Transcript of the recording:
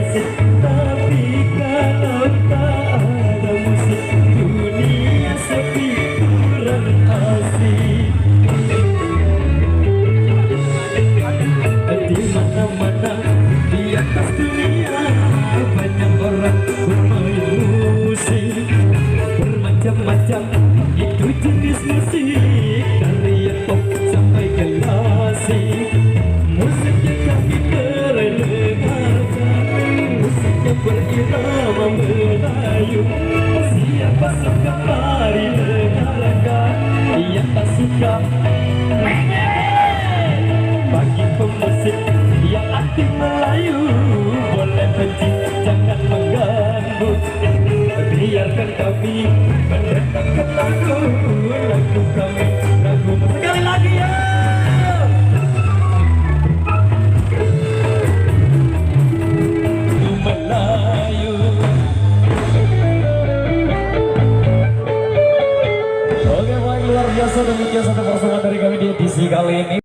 musik, tapi kalau tak ada musik, dunia sepi kurang asik. Di mana-mana di atas dunia banyak orang bermain musik bermacam-macam, itu jenis musik dari yang pop sampai klasik. Musik yang kami dengarkan, musik yang berirama Melayu. Siapa suka mari dengarkan, yang tak suka bagi pemusik yang aktif Melayu boleh benci, jangan mengganggu. Biarkan kami mendengarkan lagu kami, lagu sekali lagi ya. Melayu. Oke baik, luar biasa, demikian satu persembahan dari kami di edisi kali ini.